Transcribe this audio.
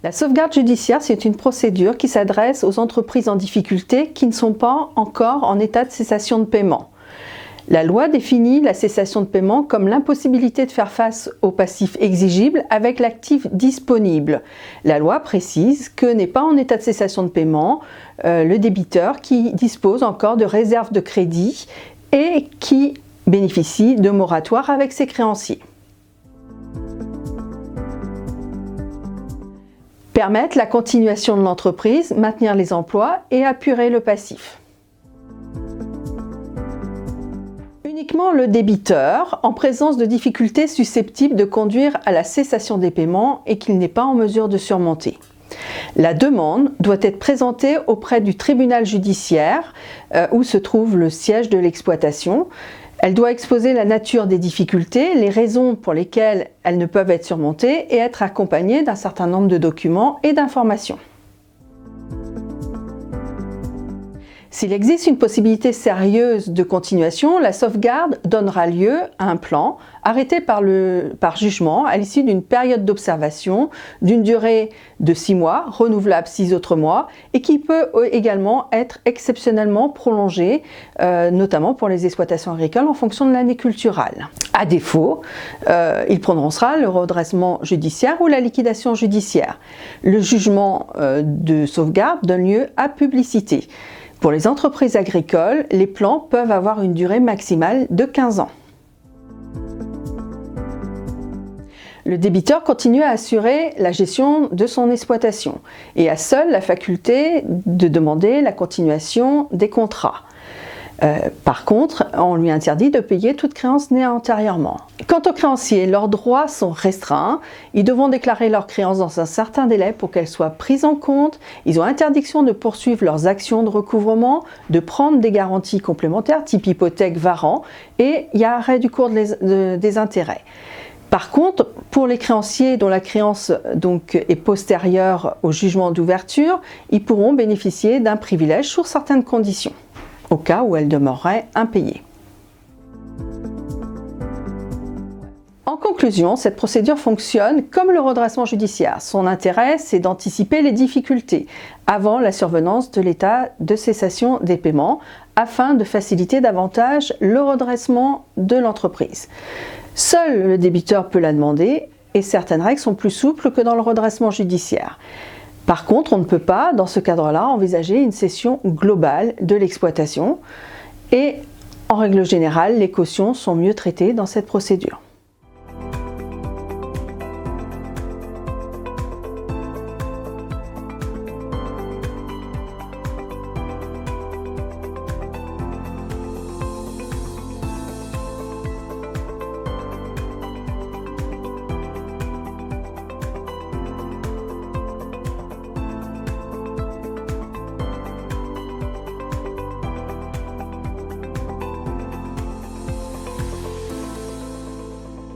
La sauvegarde judiciaire, c'est une procédure qui s'adresse aux entreprises en difficulté qui ne sont pas encore en état de cessation de paiement. La loi définit la cessation de paiement comme l'impossibilité de faire face au passif exigible avec l'actif disponible. La loi précise que n'est pas en état de cessation de paiement le débiteur qui dispose encore de réserves de crédit et qui bénéficie de moratoire avec ses créanciers. Permettre la continuation de l'entreprise, maintenir les emplois et apurer le passif. Uniquement le débiteur, en présence de difficultés susceptibles de conduire à la cessation des paiements et qu'il n'est pas en mesure de surmonter. La demande doit être présentée auprès du tribunal judiciaire où se trouve le siège de l'exploitation. Elle doit exposer la nature des difficultés, les raisons pour lesquelles elles ne peuvent être surmontées et être accompagnée d'un certain nombre de documents et d'informations. S'il existe une possibilité sérieuse de continuation, la sauvegarde donnera lieu à un plan arrêté par jugement à l'issue d'une période d'observation d'une durée de 6 mois, renouvelable 6 autres mois, et qui peut également être exceptionnellement prolongé, notamment pour les exploitations agricoles en fonction de l'année culturale. À défaut, il prononcera le redressement judiciaire ou la liquidation judiciaire. Le jugement de sauvegarde donne lieu à publicité. Pour les entreprises agricoles, les plans peuvent avoir une durée maximale de 15 ans. Le débiteur continue à assurer la gestion de son exploitation et a seul la faculté de demander la continuation des contrats. Par contre, on lui interdit de payer toute créance née antérieurement. Quant aux créanciers, leurs droits sont restreints. Ils devront déclarer leurs créances dans un certain délai pour qu'elles soient prises en compte. Ils ont interdiction de poursuivre leurs actions de recouvrement, de prendre des garanties complémentaires, type hypothèque, varant, et il y a arrêt du cours des intérêts. Par contre, pour les créanciers dont la créance est postérieure au jugement d'ouverture, ils pourront bénéficier d'un privilège sous certaines conditions, au cas où elles demeureraient impayées. En conclusion, cette procédure fonctionne comme le redressement judiciaire. Son intérêt, c'est d'anticiper les difficultés avant la survenance de l'état de cessation des paiements afin de faciliter davantage le redressement de l'entreprise. Seul le débiteur peut la demander et certaines règles sont plus souples que dans le redressement judiciaire. Par contre, on ne peut pas, dans ce cadre-là, envisager une cession globale de l'exploitation et, en règle générale, les cautions sont mieux traitées dans cette procédure.